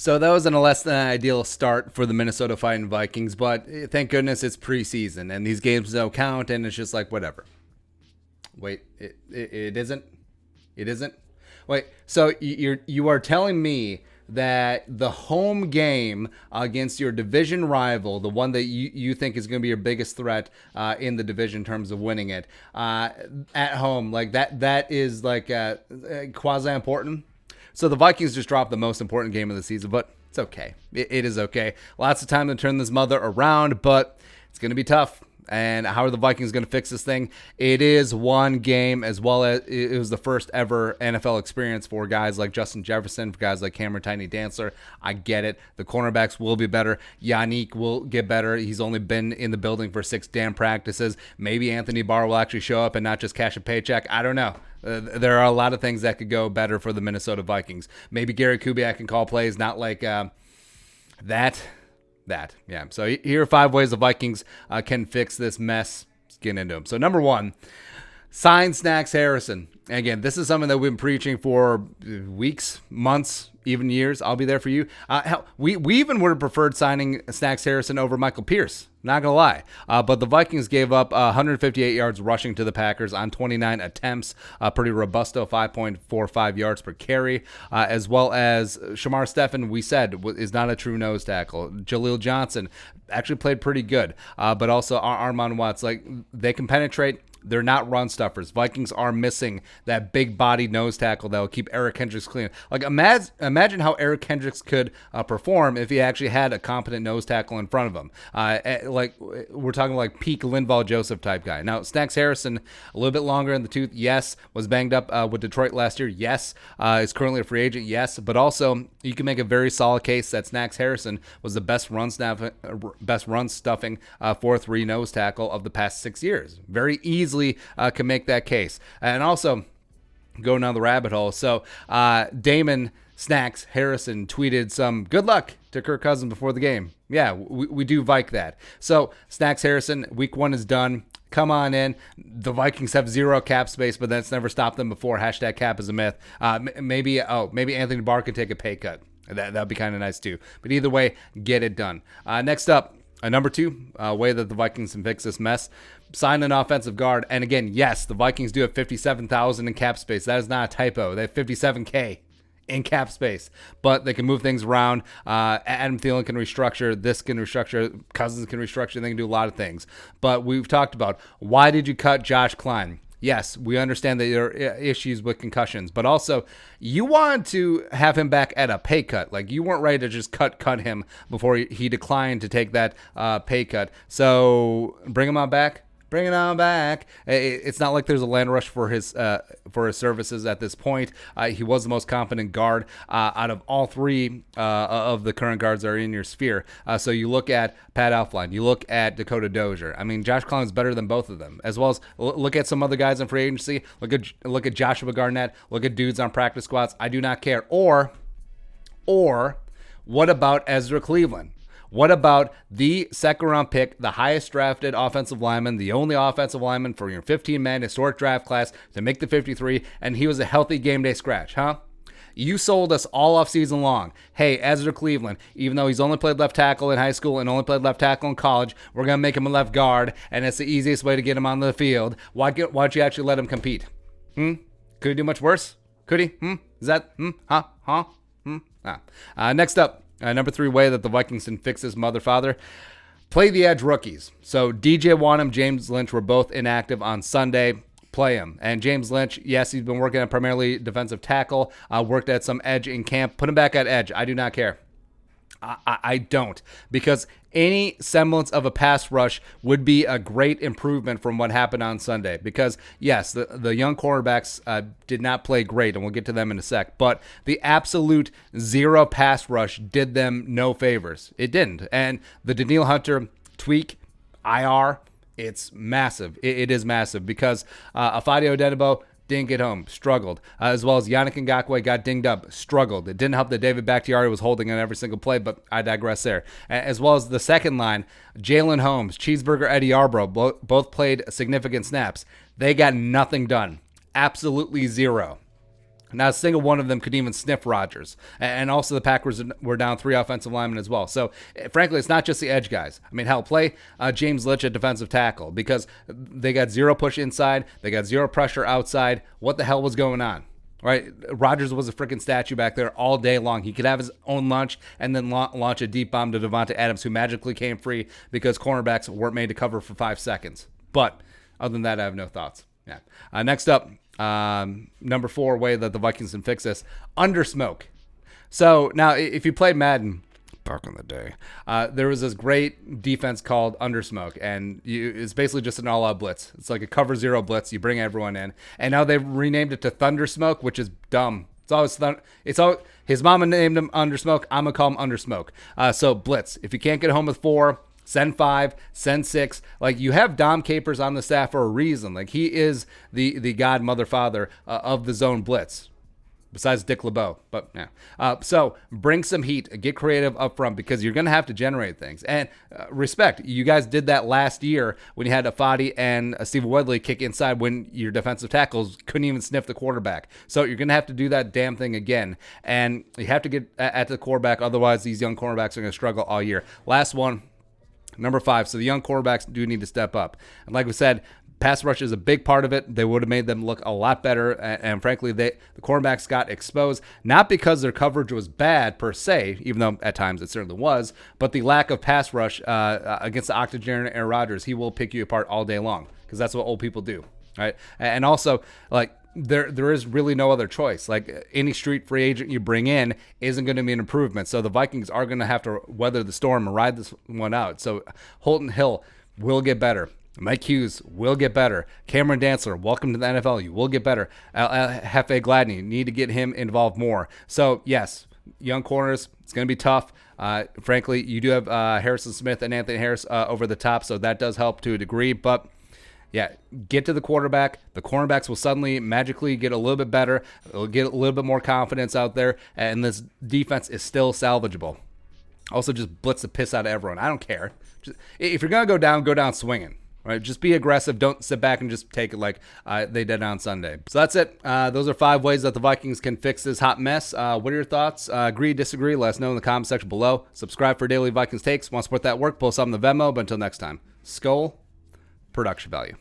So that was a less than ideal start for the Minnesota Fighting Vikings, but thank goodness it's preseason and these games don't count, and it's just like whatever. Wait, it isn't. It isn't. Wait, so you are telling me that the home game against your division rival, the one that you think is going to be your biggest threat in the division in terms of winning it, at home, like that is like quasi important. So the Vikings just dropped the most important game of the season, but it's okay. It is okay. Lots of time to turn this mother around, but it's going to be tough. And how are the Vikings going to fix this thing? It is one game, as well as it was the first ever NFL experience for guys like Justin Jefferson, for guys like Cameron Tiny Dancer. I get it. The cornerbacks will be better. Yannick will get better. He's only been in the building for 6 damn practices. Maybe Anthony Barr will actually show up and not just cash a paycheck. I don't know. There are a lot of things that could go better for the Minnesota Vikings. Maybe Gary Kubiak can call plays, not like that. Yeah. So here are 5 ways the Vikings can fix this mess. Let's get into them. So number 1, sign Snacks Harrison. Again, this is something that we've been preaching for weeks, months, even years. I'll be there for you. Hell, we even would have preferred signing Snacks Harrison over Michael Pierce. Not going to lie. But the Vikings gave up 158 yards rushing to the Packers on 29 attempts. Pretty robusto, 5.45 yards per carry. As well as Shamar Stephen, we said, is not a true nose tackle. Jaleel Johnson actually played pretty good. But also Armon Watts, like they can penetrate. They're not run stuffers. Vikings are missing that big body nose tackle that will keep Eric Kendricks clean. Like imagine how Eric Kendricks could perform if he actually had a competent nose tackle in front of him. Like we're talking like peak Linval Joseph type guy. Now Snacks Harrison, a little bit longer in the tooth. Yes, was banged up with Detroit last year. Yes, is currently a free agent. Yes, but also you can make a very solid case that Snacks Harrison was the best run stuffing 4-3 nose tackle of the past 6 years. Very easily can make that case. And also, going down the rabbit hole. So Damon Snacks Harrison tweeted some good luck to Kirk Cousins before the game. Yeah, we do Vike that. So Snacks Harrison, week 1 is done. Come on in. The Vikings have 0 cap space, but that's never stopped them before. Hashtag cap is a myth. Maybe Anthony Barr can take a pay cut. That'd be kind of nice too. But either way, get it done. Next up, number 2, way that the Vikings can fix this mess. Sign an offensive guard. And again, yes, the Vikings do have $57,000 in cap space. That is not a typo. They have $57K in cap space, but they can move things around. Adam Thielen can restructure. This can restructure. Cousins can restructure. They can do a lot of things. But we've talked about, why did you cut Josh Klein? Yes, we understand that there are issues with concussions, but also you want to have him back at a pay cut. Like you weren't ready to just cut him before he declined to take that pay cut. So bring him on back. Bring it on back. It's not like there's a land rush for his services at this point. He was the most competent guard out of all 3 of the current guards that are in your sphere. So you look at Pat Elflein, you look at Dakota Dozier. I mean, Josh Collins is better than both of them, as well as look at some other guys in free agency. Look at Joshua Garnett. Look at dudes on practice squads. I do not care. Or what about Ezra Cleveland? What about the second-round pick, the highest drafted offensive lineman, the only offensive lineman for your 15-man historic draft class to make the 53, and he was a healthy game day scratch, huh? You sold us all off season long. Hey, Ezra Cleveland, even though he's only played left tackle in high school and only played left tackle in college, we're going to make him a left guard, and it's the easiest way to get him on the field. Why don't you actually let him compete? Could he do much worse? Could he? Is that? Next up. Number 3 way that the Vikings can fix this mother father. Play the edge rookies. So DJ Wanham, James Lynch were both inactive on Sunday. Play him. And James Lynch, yes, he's been working at primarily defensive tackle, worked at some edge in camp. Put him back at edge. I do not care. I don't, because any semblance of a pass rush would be a great improvement from what happened on Sunday. Because, yes, the young quarterbacks did not play great, and we'll get to them in a sec, but the absolute 0 pass rush did them no favors. It didn't. And the Danielle Hunter tweak, IR, it's massive. It is massive because Afadio Odenigbo didn't get home, struggled. As well as Yannick Ngakoue got dinged up, struggled. It didn't help that David Bakhtiari was holding on every single play, but I digress there. As well as the second line, Jalen Holmes, Cheeseburger Eddie Yarbrough, both played significant snaps. They got nothing done. Absolutely 0. Not a single one of them could even sniff Rodgers. And also the Packers were down 3 offensive linemen as well. So, frankly, it's not just the edge guys. I mean, hell, play James Litch at defensive tackle because they got 0 push inside. They got 0 pressure outside. What the hell was going on? Right? Rodgers was a freaking statue back there all day long. He could have his own lunch and then launch a deep bomb to Devontae Adams, who magically came free because cornerbacks weren't made to cover for 5 seconds. But other than that, I have no thoughts. Yeah. Next up, number 4 way that the Vikings can fix this, under smoke. So now if you played Madden back in the day, there was this great defense called under smoke, and it's basically just an all-out blitz. It's like a cover 0 blitz. You bring everyone in, and now they've renamed it to thunder smoke, which is dumb. It's always his mama named him under smoke. I'm gonna call him under smoke. So blitz. If you can't get home with 4, send 5, send 6. Like, you have Dom Capers on the staff for a reason. Like, he is the god, mother, father of the zone blitz, besides Dick LeBeau. But yeah. So bring some heat, get creative up front, because you're going to have to generate things. And respect, you guys did that last year when you had Afadi and Steve Wedley kick inside when your defensive tackles couldn't even sniff the quarterback. So you're going to have to do that damn thing again. And you have to get at the quarterback, otherwise these young cornerbacks are going to struggle all year. Last one. Number 5, so the young quarterbacks do need to step up. And like we said, pass rush is a big part of it. They would have made them look a lot better. And frankly, the cornerbacks got exposed, not because their coverage was bad per se, even though at times it certainly was, but the lack of pass rush against the octogenarian Aaron Rodgers. He will pick you apart all day long because that's what old people do. Right? And also, like, there is really no other choice. Like, any street free agent you bring in isn't going to be an improvement. So the Vikings are going to have to weather the storm and ride this one out. So Holton Hill will get better. Mike Hughes will get better. Cameron Dantzler, welcome to the NFL. You will get better. Hefe Gladney, need to get him involved more. So, yes, young corners, it's going to be tough. Frankly, you do have Harrison Smith and Anthony Harris over the top, so that does help to a degree. But yeah, get to the quarterback. The cornerbacks will suddenly magically get a little bit better. They'll get a little bit more confidence out there, and this defense is still salvageable. Also, just blitz the piss out of everyone. I don't care. If you're going to go down swinging. Right? Just be aggressive. Don't sit back and just take it like they did on Sunday. So that's it. Those are 5 ways that the Vikings can fix this hot mess. What are your thoughts? Agree, disagree? Let us know in the comment section below. Subscribe for daily Vikings takes. Want to support that work? Pull us up in the Venmo. But until next time, Skull Production Value.